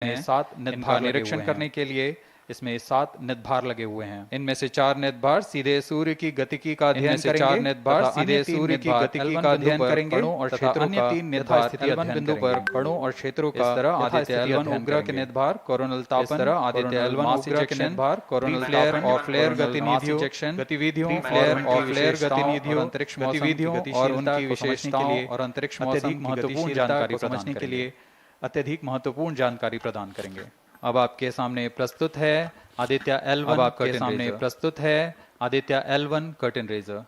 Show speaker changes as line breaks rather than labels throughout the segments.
7 निदभार निरीक्षण करने के लिए इसमें 7 निदभार लगे हुए हैं। इनमें से 4 निदभार सीधे सूर्य की गतिकी का अध्ययन करेंगे। 4 निदभार सीधे सूर्य की गतिकी का अध्ययन करेंगे। कणों और क्षेत्रों का 3 निदभार L1 बिंदु पर कणों और क्षेत्रों का। इस तरह आदित्य L1 उपग्रह के निदभार कोरोनल तापन। इस तरह आदित्य L1 उपग्रह के निदभार कोरोनल फ्लेयर और फ्लेयर गतिविधियों फ्लेयर और फ्लेयर गतिविधियों अंतरिक्ष गतिविधियों और उनकी विशेषताओं और अंतरिक्ष मौसम की महत्वपूर्ण जानकारी समझने के लिए अत्यधिक महत्वपूर्ण जानकारी प्रदान करेंगे। अब आपके सामने प्रस्तुत है आदित्य L1। अब आपके सामने प्रस्तुत है Aditya L1 curtain raiser.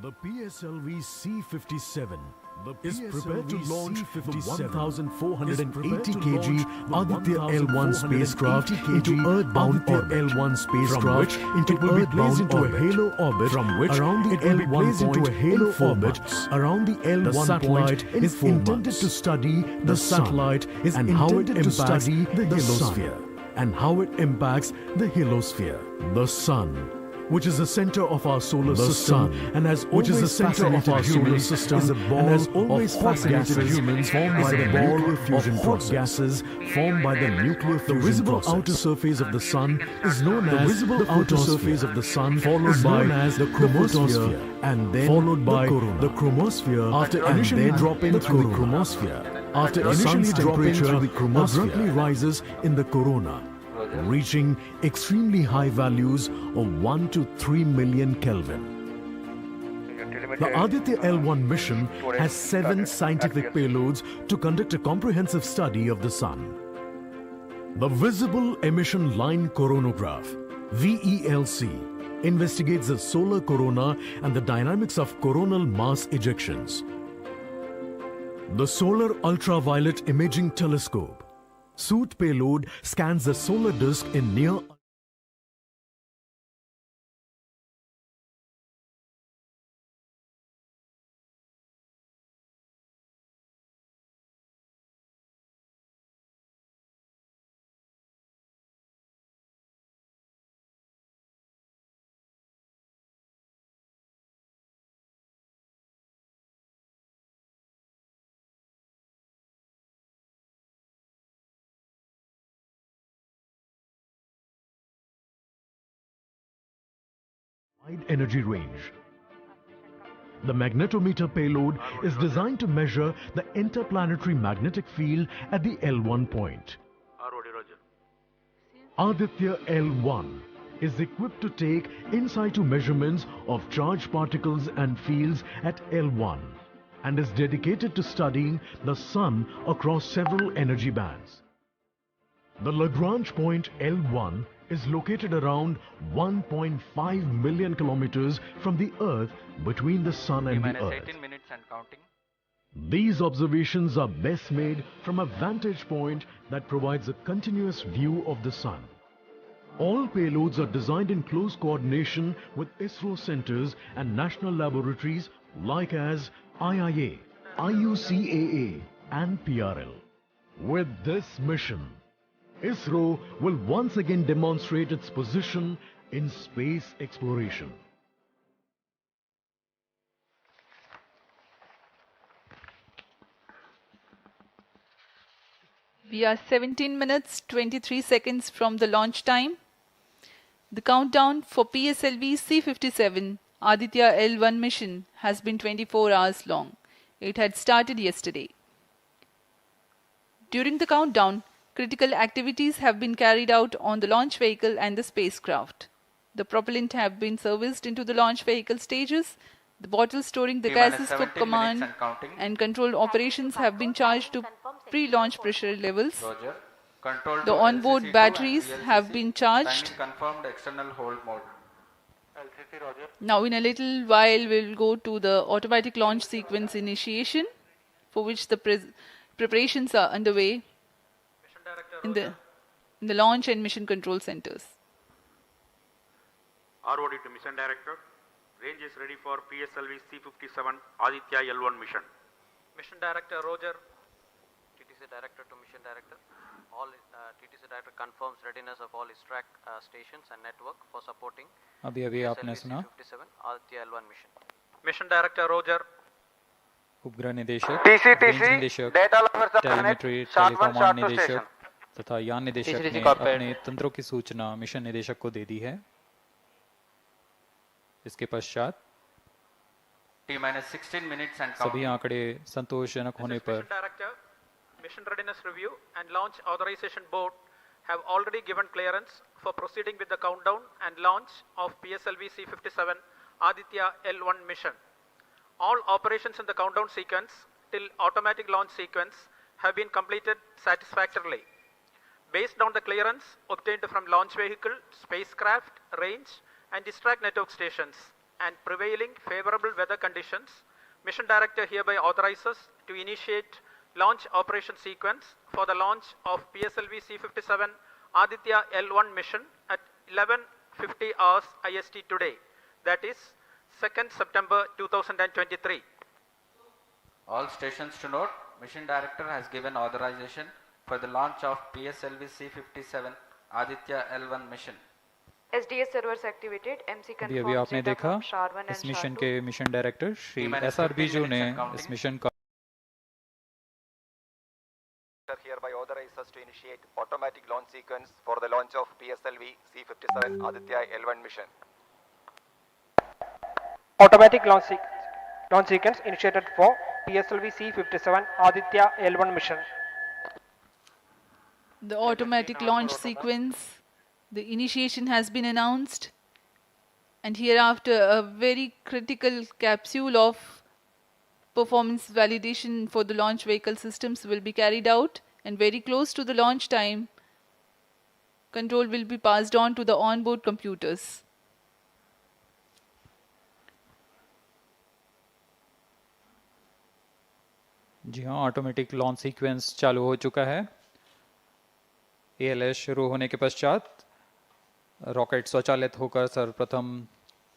The PSLV-C57 is prepared to launch the 1,480 kg Aditya L1 spacecraft into Earth-bound orbit, L1 spacecraft into it will be placed into a halo orbit, from which around the L1 point halo orbit around the L1 satellite is intended to study the satellite is and how it impacts the halosphere and how it impacts the halosphere. The sun, which is the center of our solar system and has always fascinated humans, is a ball of hot gases formed by the nuclear fusion process. Formed by the nuclear fusion process. The visible outer surface of the sun is known as the outer surface of the sun, followed by the chromosphere, and then followed by the chromosphere. After initially dropping through the chromosphere, after initially dropping through the chromosphere, abruptly rises in the corona, reaching extremely high values of 1 to 3 million Kelvin. The Aditya L1 mission has 7 scientific payloads to conduct a comprehensive study of the sun. The Visible Emission Line Coronagraph, VELC, investigates the solar corona and the dynamics of coronal mass ejections. The Solar Ultraviolet Imaging Telescope, SOOT payload, scans the solar disk in near wide energy range. The magnetometer payload is designed to measure the interplanetary magnetic field at the L1 point. Aditya L1 is equipped to take in situ measurements of charged particles and fields at L1 and is dedicated to studying the sun across several energy bands. The Lagrange point L1 is located around 1.5 million kilometers from the Earth, between the Sun and the Earth. 18 minutes and counting. These observations are best made from a vantage point that provides a continuous view of the Sun. All payloads are designed in close coordination with ISRO centers and national laboratories like as IIA, IUCAA and PRL. With this mission, ISRO will once again demonstrate its position in space exploration.
We are 17 minutes 23 seconds from the launch time. The countdown for PSLV-C57 Aditya L1 mission has been 24 hours long. It had started yesterday. During the countdown, critical activities have been carried out on the launch vehicle and the spacecraft. The propellant have been serviced into the launch vehicle stages. The bottles storing the gases for command and control operations have been charged to pre-launch pressure levels. The onboard batteries have been charged. Now in a little while we will go to the automatic launch sequence initiation, for which the preparations are underway in the launch and mission control centers.
ROD to Mission Director. Range is ready for PSLV-C57 Aditya L1 mission.
Mission Director Roger. TTC TTC Director to Mission Director. All TTC Director confirms readiness of all track stations and network for supporting
अभी आपने सुना
PSLV-C57 Aditya L1 mission.
Mission Director Roger.
उपग्रह निदेशक,
TCTC,
range निदेशक,
data lovers of planet,
telemetry,
SHAR 1,
टेलीकॉमांड
SHAR 2
निदेशक
station.
तथा यान निदेशक
TCTC
ने
corporate.
अपने तंत्रों की सूचना मिशन निदेशक को दे दी है। इसके पश्चात
T-16 minutes and
सभी
counting.
आंकड़े संतोषजनक होने पर
Mission Director, Mission Readiness Review and Launch Authorization Board have already given clearance for proceeding with the countdown and launch of PSLV-C57 Aditya L1 mission. All operations in the countdown sequence till automatic launch sequence have been completed satisfactorily. Based on the clearance obtained from launch vehicle, spacecraft, range and distract network stations and prevailing favorable weather conditions, Mission Director hereby authorizes to initiate launch operation sequence for the launch of PSLV-C57 Aditya L1 mission at 11:50 hours IST today, that is 2nd September 2023.
All stations to note, Mission Director has given authorization for the launch of PSLV-C57 Aditya L1 mission.
SDS servers activated. MC
अभी
confirms
आपने
data
देखा
from SHAR 1
इस
and SHAR
mission
2.
के mission director Shri
T-minus
SR
15
Biju ने
minutes and counting.
इस mission का
Hereby authorizes to initiate automatic launch sequence for the launch of PSLV-C57 Aditya L1 mission.
Automatic launch sequence initiated for PSLV-C57 Aditya L1 mission.
The automatic launch sequence, the initiation has been announced, and hereafter a very critical capsule of performance validation for the launch vehicle systems will be carried out, and very close to the launch time, control will be passed on to the onboard computers.
जी हाँ, automatic launch sequence चालू हो चुका है। ALS शुरू होने के पश्चात rocket स्वचालित होकर सर्वप्रथम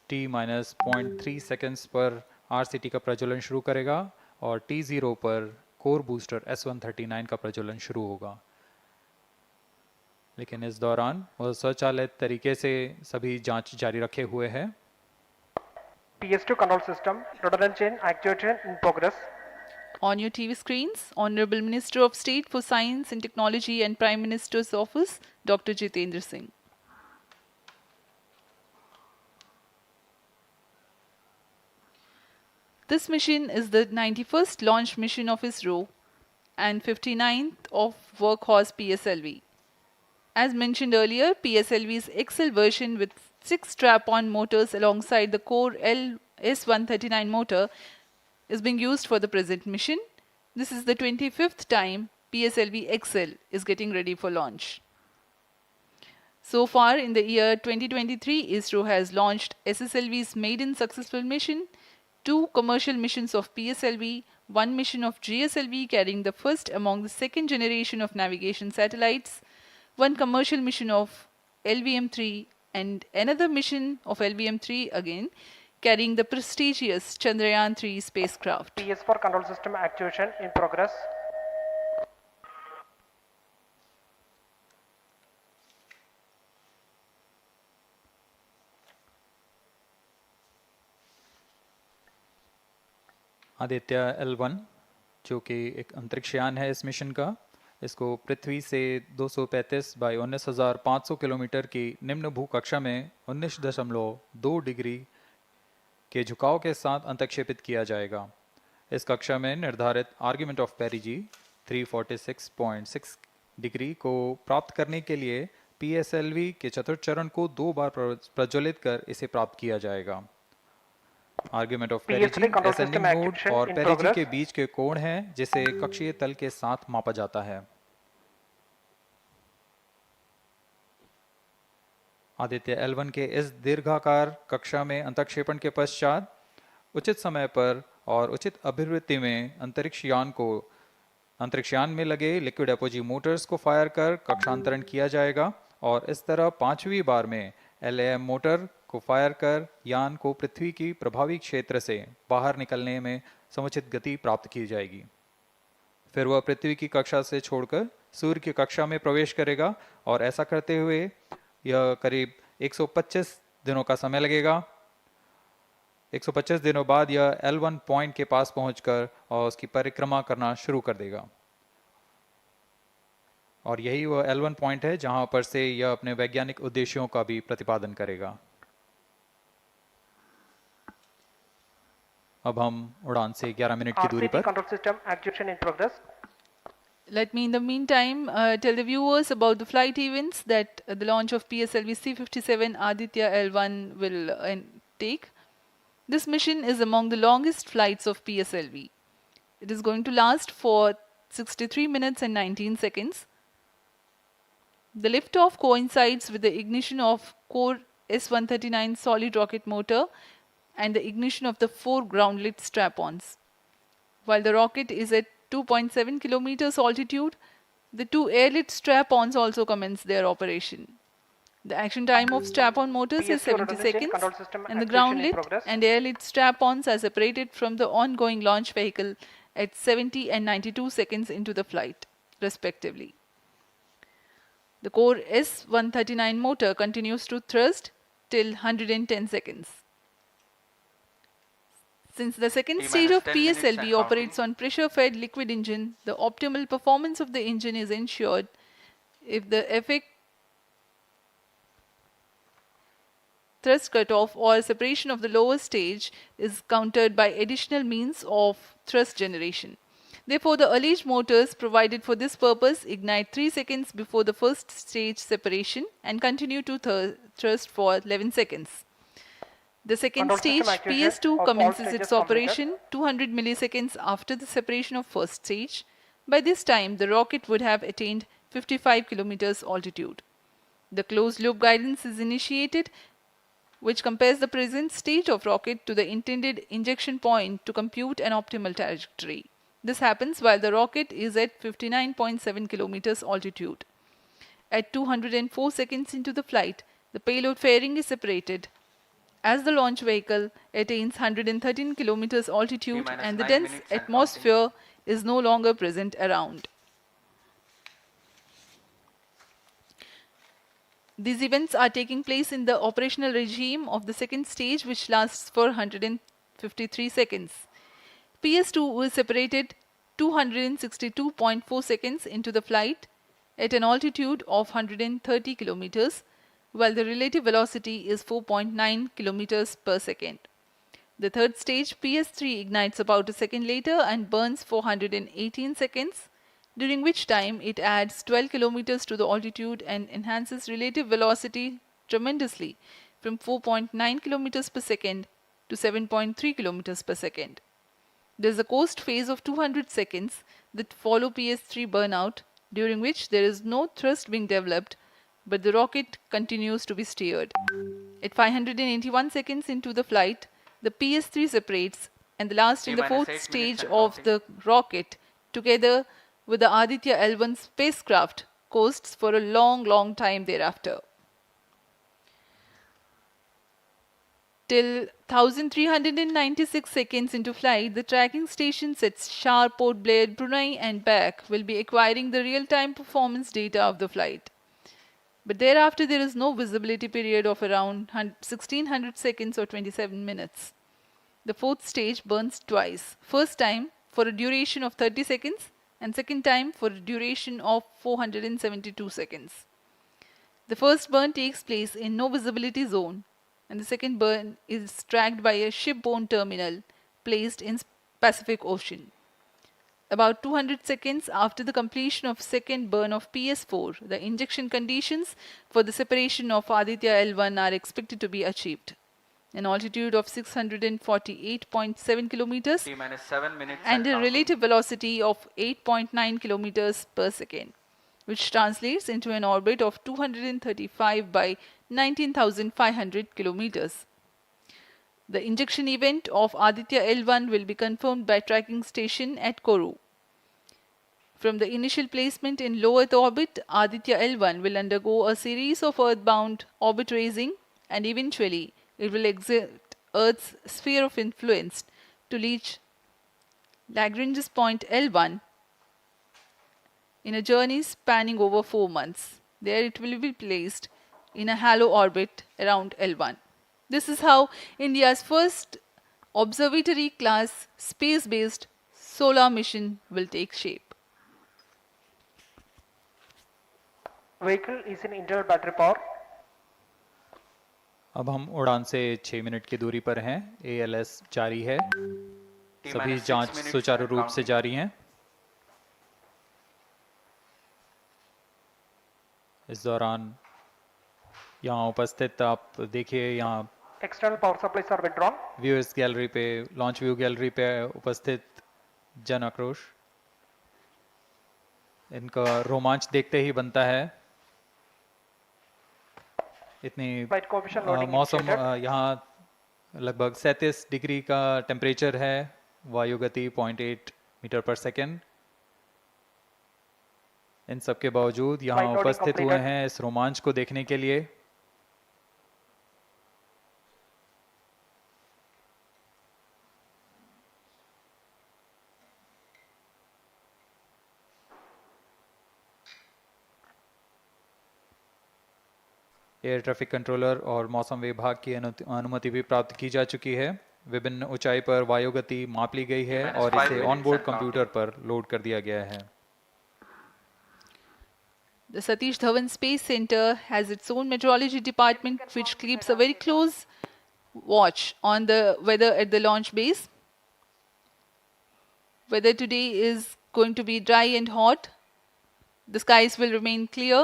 T-0.3 सेकेंड्स पर RCT का प्रज्वलन शुरू करेगा और T0 पर कोर बूस्टर S139 का प्रज्वलन शुरू होगा। लेकिन इस दौरान वह स्वचालित तरीके से सभी जांच जारी रखे हुए है।
PS2 control system, redundant chain actuation in progress.
On your TV screens, Honorable Minister of State for Science and Technology and Prime Minister's Office, Dr. Jitendra Singh. This mission is the 91st launch mission of ISRO and 59th of Workhorse PSLV. As mentioned earlier, PSLV's XL version with 6 strap-on motors alongside the core S139 motor is being used for the present mission. This is the 25th time PSLV XL is getting ready for launch. So far in the year 2023, ISRO has launched SSLV's maiden successful mission, 2 commercial missions of PSLV, 1 mission of GSLV carrying the first among the second generation of navigation satellites, 1 commercial mission of LVM-3 and another mission of LVM-3 again carrying the prestigious Chandrayaan-3 spacecraft.
PS4 control system actuation in progress.
Aditya L1 जो कि एक अंतरिक्षयान है इस mission का, इसको पृथ्वी से 235 by 19,500 kilometre की निम्न भूकक्षा में 19.2 डिग्री के झुकाव के साथ अंतक्षेपित किया जाएगा। इस कक्षा में निर्धारित आर्ग्यूमेंट ऑफ पेरिजी 346.6 डिग्री को प्राप्त करने के लिए PSLV के चतुर्थ चरण को 2 बार प्रज्वलित कर इसे प्राप्त किया जाएगा। आर्ग्यूमेंट ऑफ पेरिजी असेंडिंग मोड और पेरिजी के बीच के कोण है जिसे कक्षीय तल के साथ मापा जाता है। आदित्य L1 के इस दीर्घाकार कक्षा में अंतक्षेपण के पश्चात उचित समय पर और उचित अभिवृत्ति में अंतरिक्षयान में लगे लिक्विड एपोजी मोटर्स को फायर कर कक्षांतरण किया जाएगा और इस तरह 5वीं बार में LAM मोटर को फायर कर यान को पृथ्वी की प्रभावी क्षेत्र से बाहर निकलने में समुचित गति प्राप्त की जाएगी। फिर वह पृथ्वी की कक्षा से छोड़कर सूर्य की कक्षा में प्रवेश करेगा और ऐसा करते हुए यह करीब 125 दिनों का समय लगेगा। 125 दिनों बाद यह L1 पॉइंट के पास पहुंचकर और उसकी परिक्रमा करना शुरू कर देगा और यही वह L1 पॉइंट है जहां पर से यह अपने वैज्ञानिक उद्देश्यों का भी प्रतिपादन करेगा। अब हम उड़ान से 11 मिनट की दूरी पर
control system actuation in progress.
Let me in the meantime tell the viewers about the flight events that the launch of PSLV-C57 Aditya L1 will take. This mission is among the longest flights of PSLV. It is going to last for 63 minutes and 19 seconds. The liftoff coincides with the ignition of core S139 solid rocket motor and the ignition of the 4 groundlet strap-ons. While the rocket is at 2.7 kilometers altitude, the 2 airlit strap-ons also commence their operation. The action time of strap-on motors is 70 seconds and the groundlet and airlit strap-ons are separated from the ongoing launch vehicle at 70 and 92 seconds into the flight, respectively. The core S139 motor continues to thrust till 110 seconds. Since the second stage of PSLV operates on pressure-fed liquid engine, the optimal performance of the engine is ensured if the effect thrust cutoff or separation of the lower stage is countered by additional means of thrust generation. Therefore, the alleged motors provided for this purpose ignite 3 seconds before the first stage separation and continue to thrust for 11 seconds. The second stage, PS2, commences its operation 200 milliseconds after the separation of first stage. By this time, the rocket would have attained 55 kilometers altitude. The closed-loop guidance is initiated, which compares the present state of rocket to the intended injection point to compute an optimal trajectory. This happens while the rocket is at 59.7 kilometers altitude. At 204 seconds into the flight, the payload fairing is separated as the launch vehicle attains 113 kilometers altitude and the dense atmosphere is no longer present around. These events are taking place in the operational regime of the second stage, which lasts for 153 seconds. PS2 is separated 262.4 seconds into the flight at an altitude of 130 kilometers, while the relative velocity is 4.9 kilometers per second. The third stage, PS3, ignites about a second later and burns for 118 seconds, during which time it adds 12 kilometers to the altitude and enhances relative velocity tremendously from 4.9 kilometers per second to 7.3 kilometers per second. There is a coast phase of 200 seconds that follow PS3 burnout, during which there is no thrust being developed, but the rocket continues to be steered. At 581 seconds into the flight, the PS3 separates and the last in the fourth stage of the rocket, together with the Aditya L1 spacecraft, coasts for a long time thereafter. Till 1396 seconds into flight, the tracking stations at SHAR, Port Blair, Brunei and back will be acquiring the real-time performance data of the flight. But thereafter there is no visibility period of around 1600 seconds or 27 minutes. The fourth stage burns twice. First time for a duration of 30 seconds and second time for a duration of 472 seconds. The first burn takes place in no visibility zone and the second burn is tracked by a shipborne terminal placed in Pacific Ocean. About 200 seconds after the completion of second burn of PS4, the injection conditions for the separation of Aditya L1 are expected to be achieved. An altitude of 648.7 kilometers and a relative velocity of 8.9 kilometers per second, which translates into an orbit of 235 by 19,500 kilometers. The injection event of Aditya L1 will be confirmed by tracking station at Kourou. From the initial placement in low Earth orbit, Aditya L1 will undergo a series of earthbound orbit raising and eventually it will exit Earth's sphere of influence to reach Lagrange's point L1 in a journey spanning over 4 months. There it will be placed in a halo orbit around L1. This is how India's first observatory class space-based solar mission will take shape.
Vehicle is in internal battery power.
अब हम उड़ान से 6 minute की दूरी पर हैं। ALS जारी है, सभी जांच सुचारू रूप से जारी हैं। इस दौरान यहाँ उपस्थित आप देखिए, यहाँ
External power supplies are withdrawn.
Viewers gallery पे, लॉन्च व्यू गैलरी पे उपस्थित जन आक्रोश, इनका रोमांच देखते ही बनता है। इतनी मौसम यहाँ लगभग 37 डिग्री का टेम्परेचर है, वायु गति 0.8 मीटर पर सेकेंड। इन सब के बावजूद यहाँ उपस्थित हुए हैं इस रोमांच को देखने के लिए। एयर ट्रैफिक कंट्रोलर और मौसम विभाग की अनुमति भी प्राप्त की जा चुकी है। विभिन्न ऊंचाई पर वायु गति माप ली गई है और इसे ऑनबोर्ड कंप्यूटर पर लोड कर दिया गया है।
The Satish Dhawan Space Center has its own meteorology department which keeps a very close watch on the weather at the launch base. Weather today is going to be dry and hot. The skies will remain clear.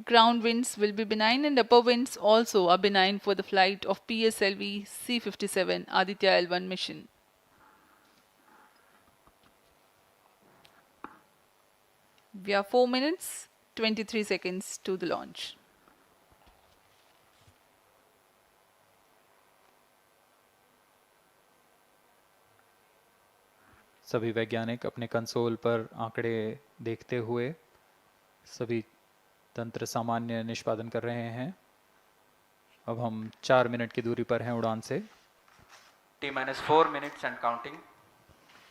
Ground winds will be benign and upper winds also are benign for the flight of PSLV-C57 Aditya L1 mission. We are 4 minutes, 23 seconds to the launch.
सभी वैज्ञानिक अपने console पर आंकड़े देखते हुए सभी तंत्र सामान्य निष्पादन कर रहे हैं। अब हम 4 मिनट की दूरी पर हैं उड़ान से।
T-4 minutes and counting.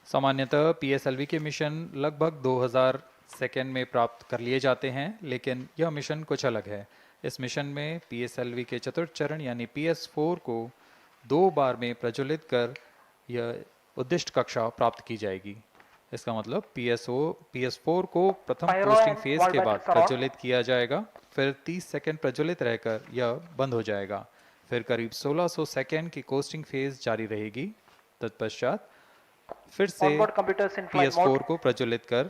सामान्यतः PSLV के मिशन लगभग 2000 सेकेंड में प्राप्त कर लिए जाते हैं, लेकिन यह मिशन कुछ अलग है। इस मिशन में PSLV के चतुर्थ चरण यानी PS4 को 2 बार में प्रज्वलित कर यह उद्दिष्ट कक्षा प्राप्त की जाएगी। इसका मतलब PS4 को प्रथम कोस्टिंग फेज के बाद प्रज्वलित किया जाएगा, फिर 30 सेकंड प्रज्वलित रहकर यह बंद हो जाएगा, फिर करीब 1600 सेकंड की कोस्टिंग फेज जारी रहेगी। तत्पश्चात फिर से PS4 को प्रज्वलित कर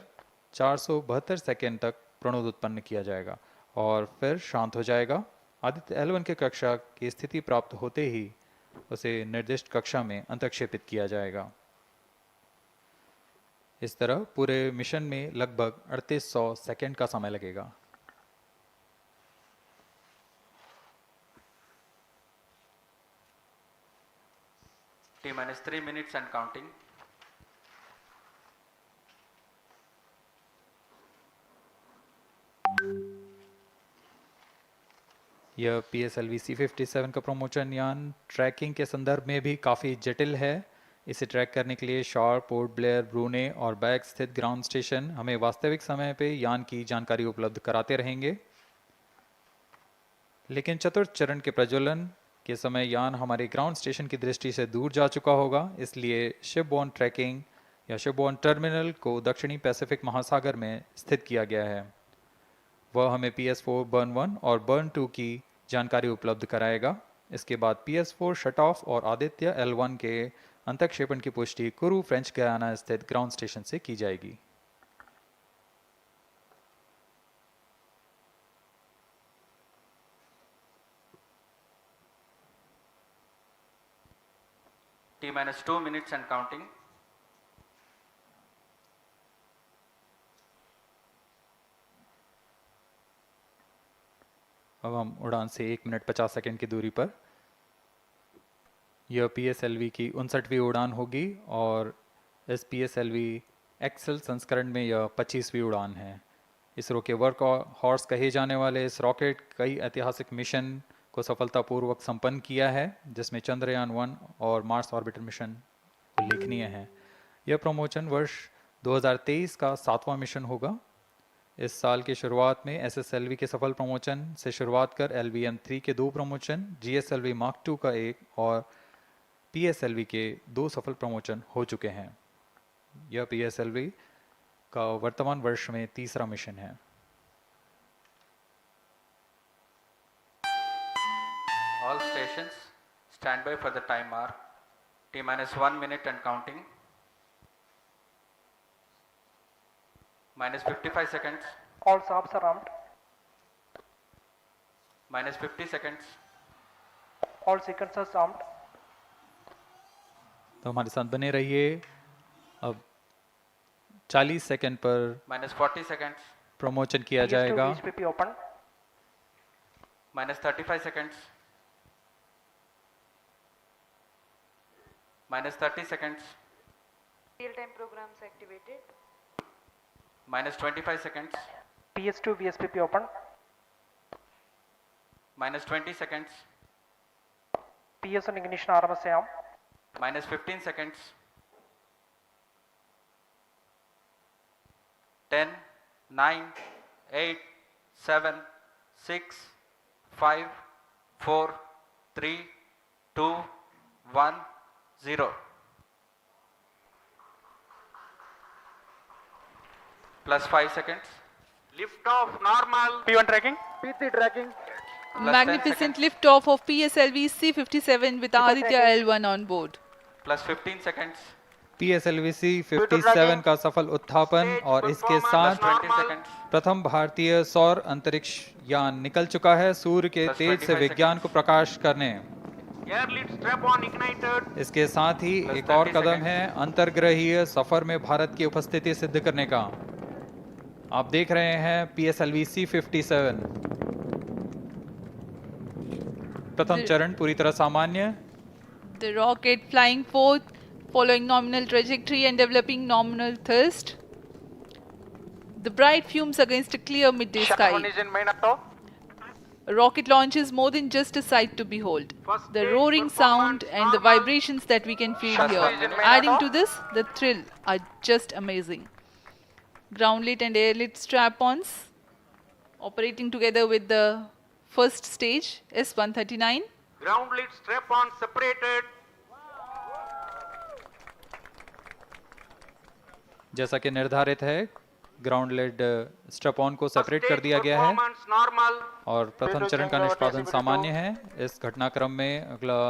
472 सेकंड तक प्रणोद उत्पन्न किया जाएगा और फिर शांत हो जाएगा। आदित्य L1 के कक्षा की स्थिति प्राप्त होते ही उसे निर्दिष्ट कक्षा में अंतक्षेपित किया जाएगा। इस तरह पूरे मिशन में लगभग 3800 सेकंड का समय लगेगा।
T-3 minutes and counting.
यह PSLV-C57 का प्रमोशन यान ट्रैकिंग के संदर्भ में भी काफ़ी जटिल है। इसे ट्रैक करने के लिए शॉर, पोर्ट ब्लेयर, ब्रूने और बैग स्थित ग्राउंड स्टेशन हमें वास्तविक समय पे यान की जानकारी उपलब्ध कराते रहेंगे। लेकिन चतुर्थ चरण के प्रज्वलन के समय यान हमारे ग्राउंड स्टेशन की दृष्टि से दूर जा चुका होगा, इसलिए शिपबोर्न ट्रैकिंग या शिपबोर्न टर्मिनल को दक्षिणी पैसिफिक महासागर में स्थित किया गया है। वह हमें PS4 बर्न 1 और बर्न 2 की जानकारी उपलब्ध कराएगा। इसके बाद PS4 शट ऑफ और आदित्य L1 के अंतक्षेपण की पुष्टि कुरु फ्रेंच गयाना स्थित ग्राउंड स्टेशन से की जाएगी।
T-2 minutes and counting.
अब हम उड़ान से 1 मिनट 50 सेकंड की दूरी पर। यह PSLV की 59वीं उड़ान होगी और इस PSLV एक्सेल संस्करण में यह 25वीं उड़ान है। इसरो के वर्क हॉर्स कहे जाने वाले इस रॉकेट कई ऐतिहासिक मिशन को सफलतापूर्वक संपन्न किया है, जिसमें चंद्रयान 1 और मार्स ऑर्बिटर मिशन उल्लेखनीय हैं। यह प्रमोशन वर्ष 2023 का 7वां मिशन होगा। इस साल की शुरुआत में SSLV के सफल प्रमोशन से शुरुआत कर LVM-3 के 2 प्रमोशन, GSLV Mark II का 1 और PSLV के 2 सफल प्रमोशन हो चुके हैं। यह PSLV का वर्तमान वर्ष में तीसरा मिशन है।
All stations stand by for the time mark. T-1 minute and counting. -55 seconds.
All subs are armed.
-50 seconds.
All sequencers armed.
तो हमारे साथ बने रहिए। अब 40 सेकंड पर
-40 seconds.
प्रमोशन किया जाएगा।
HPP open.
-35 seconds. -30 seconds.
Real-time programs activated.
-25 seconds.
PS2 VSPP open.
-20 seconds.
PS1 ignition RMS arm.
-15 seconds. 10, 9, 8, 7, 6, 5, 4, 3, 2, 1, 0. +5 seconds.
Lift off normal.
P1 tracking. P3 tracking.
Magnificent lift-off of PSLV-C57 with Aditya L1 on board.
+15 seconds.
PSLV-C57 का सफल उत्थापन और इसके साथ
+20 seconds.
प्रथम भारतीय सौर अंतरिक्ष यान निकल चुका है सूर्य के
Plus
तेज से
25
विज्ञान को प्रकाश करने।
Air lead strap on ignited.
इसके साथ ही
Plus
एक और
30
कदम
seconds.
है अंतर्ग्रहीय सफर में भारत की उपस्थिति सिद्ध करने का। आप देख रहे हैं PSLV-C57 प्रथम चरण पूरी तरह सामान्य।
The rocket flying forth, following nominal trajectory and developing nominal thrust. The bright fumes against a clear midday sky. A rocket launch is more than just a sight to behold. The roaring sound and the vibrations that we can feel here, adding to this, the thrill, are just amazing. Ground lit and air lit strap-ons operating together with the first stage, S139.
Ground lead strap on separated.
जैसा कि निर्धारित है ground lead strap on को separate कर दिया गया है
Performance normal.
और प्रथम चरण का निष्पादन सामान्य है। इस घटनाक्रम में अगला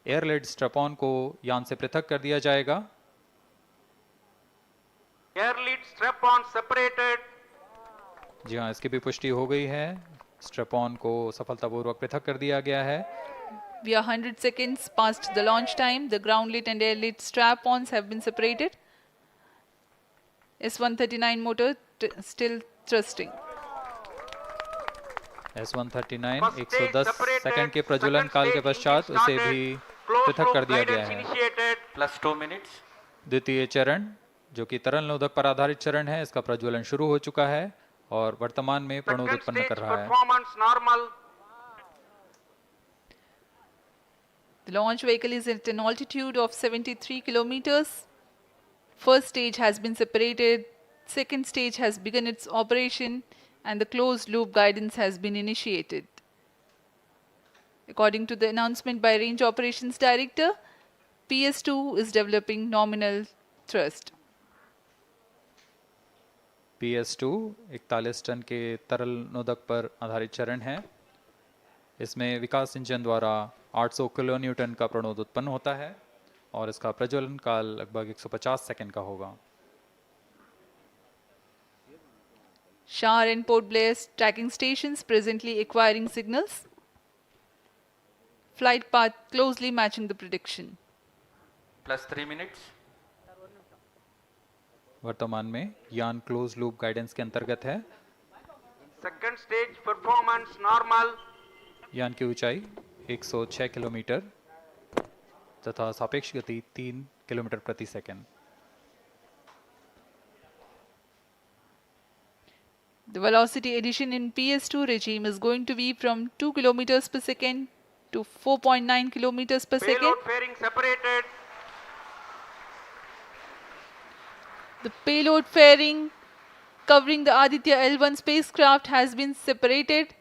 एयर लेड स्ट्रैप ऑन को यान से पृथक कर दिया जाएगा।
Air lead strap on separated.
जी हाँ, इसकी भी पुष्टि हो गई है। स्ट्रैप ऑन को सफलतापूर्वक पृथक कर दिया गया है।
We are 100 seconds past the launch time. The ground lit and air lit strap-ons have been separated. S139 motor still thrusting.
S139 110 second के प्रज्वलन काल के पश्चात उसे भी पृथक कर दिया गया है।
+2 minutes.
द्वितीय चरण जो कि तरल नोदक पर आधारित चरण है, इसका प्रज्वलन शुरू हो चुका है और वर्तमान में प्रणोद
Second
उत्पन्न
stage
कर रहा है।
performance normal.
The launch vehicle is at an altitude of 73 kilometers. First stage has been separated. Second stage has begun its operation and the closed loop guidance has been initiated. According to the announcement by Range Operations Director, PS2 is developing nominal thrust.
PS2 41 ton के तरल नोदक पर आधारित चरण है। इसमें विकास engine द्वारा 800 kilo Newton का प्रणोद उत्पन्न होता है और इसका प्रज्वलन काल लगभग 150 सेकंड का होगा।
SHAR and Port Blair tracking stations presently acquiring signals. Flight path closely matching the prediction.
+3 minutes.
वर्तमान में यान क्लोज लूप गाइडेंस के अंतर्गत है।
Second stage performance normal.
यान की ऊंचाई 106 किलोमीटर तथा सापेक्ष गति 3 किलोमीटर प्रति second.
The velocity addition in PS2 regime is going to be from 2 kilometers per second to 4.9 kilometers per second.
Payload fairing separated.
The payload fairing covering the Aditya L1 spacecraft has been separated.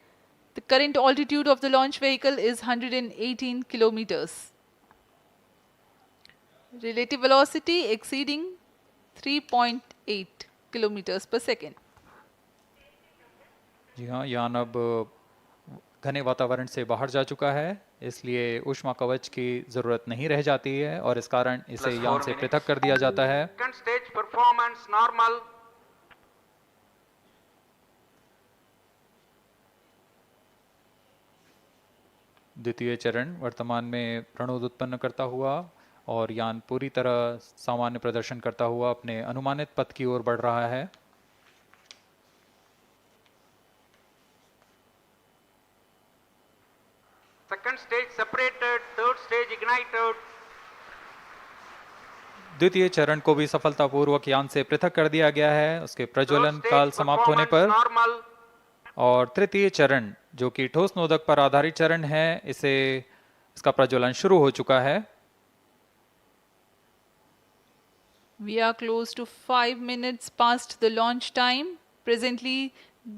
The current altitude of the launch vehicle is 118 kilometers. Relative velocity exceeding 3.8 kilometers per second.
जी हाँ, यान अब घने वातावरण से बाहर जा चुका है, इसलिए ऊष्मा कवच की जरूरत नहीं रह जाती है और इस कारण इसे यान से पृथक कर दिया जाता है.
Second stage performance normal.
द्वितीय चरण वर्तमान में प्रणोद उत्पन्न करता हुआ और यान पूरी तरह सामान्य प्रदर्शन करता हुआ अपने अनुमानित पथ की ओर बढ़ रहा है.
Second stage separated, third stage ignited.
द्वितीय चरण को भी सफलतापूर्वक यान से पृथक कर दिया गया है उसके प्रज्वलन काल समाप्त होने पर. और तृतीय चरण जो कि ठोस नोदक पर आधारित चरण है, इसका प्रज्वलन शुरू हो चुका है.
We are close to 5 minutes past the launch time. Presently,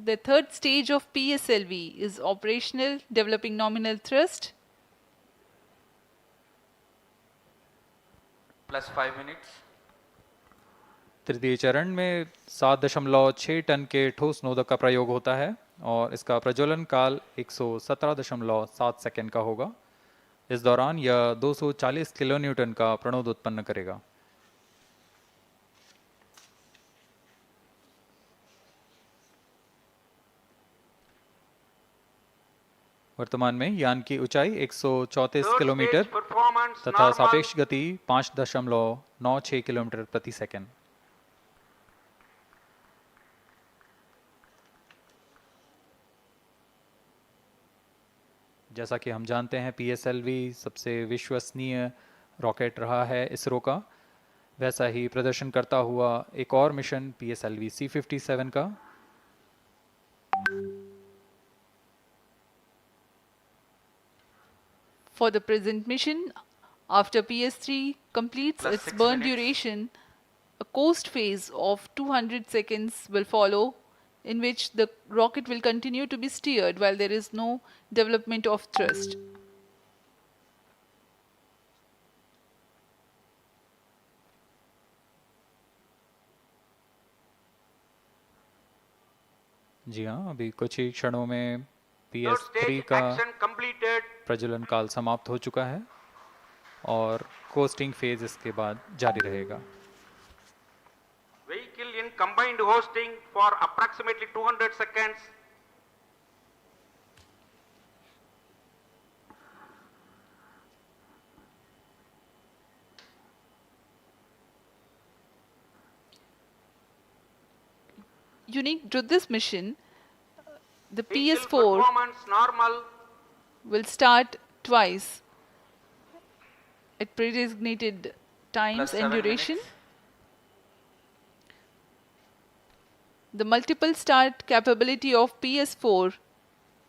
the third stage of PSLV is operational, developing nominal thrust.
Plus 5 minutes.
तृतीय चरण में 7.6 टन के ठोस नोदक का प्रयोग होता है और इसका प्रज्वलन काल 117.7 सेकंड का होगा. इस दौरान यह 240 किलोन्यूटन का प्रणोद उत्पन्न करेगा. वर्तमान में यान की ऊंचाई 134 किलोमीटर तथा सापेक्ष गति 5.96 किलोमीटर प्रति सेकंड. जैसा कि हम जानते हैं PSLV सबसे विश्वसनीय रॉकेट रहा है इसरो का, वैसा ही प्रदर्शन करता हुआ एक और मिशन PSLV-C57 का.
For the present mission, after PS3 completes
Plus
its
6
burn
minutes.
duration, a coast phase of 200 seconds will follow, in which the rocket will continue to be steered while there is no development of thrust.
जी हाँ, अभी कुछ ही क्षणों में
Third
PS3
stage
का
action completed.
प्रज्वलन काल समाप्त हो चुका है और कोस्टिंग फेज इसके बाद जारी रहेगा.
Vehicle in combined hosting for approximately 200 seconds.
Unique to this mission, the
Vehicle
PS4
performance normal.
will start twice at pre-designated times
Plus
and
7
duration.
minutes.
The multiple start capability of PS4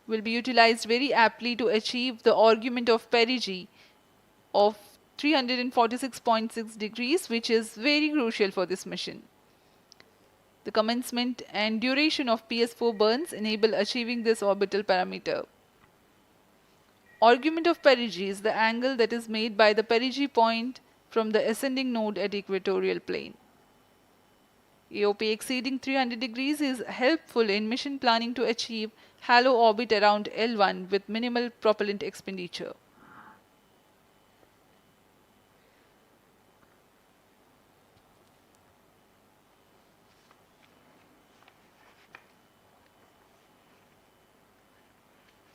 will be utilized very aptly to achieve the argument of perigee of 346.6 degrees, which is very crucial for this mission. The commencement and duration of PS4 burns enable achieving this orbital parameter. Argument of perigee is the angle that is made by the perigee point from the ascending node at equatorial plane. AOP exceeding 300 degrees is helpful in mission planning to achieve halo orbit around L1 with minimal propellant expenditure.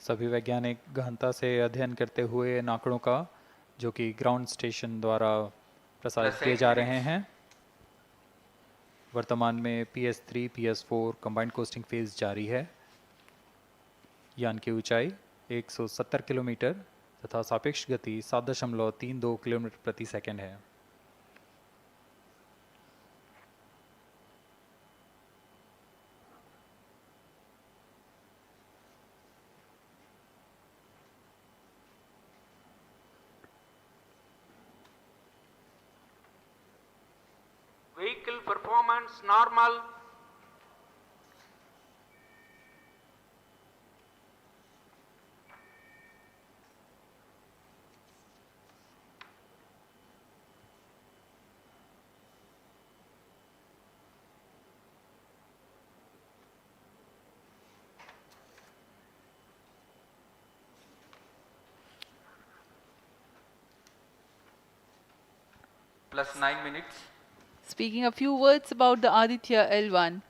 सभी वैज्ञानिक गहनता से अध्ययन करते हुए इन आंकड़ों का, जो कि ग्राउंड स्टेशन द्वारा प्रसारित किए जा रहे हैं. वर्तमान में PS3 PS4 combined costing phase जारी है. यान की ऊंचाई 170 किलोमीटर तथा सापेक्ष गति 7.32 किलोमीटर प्रति सेकंड है.
Vehicle
vehicle performance normal.
Plus 9 minutes.
Speaking a few words about the Aditya L1.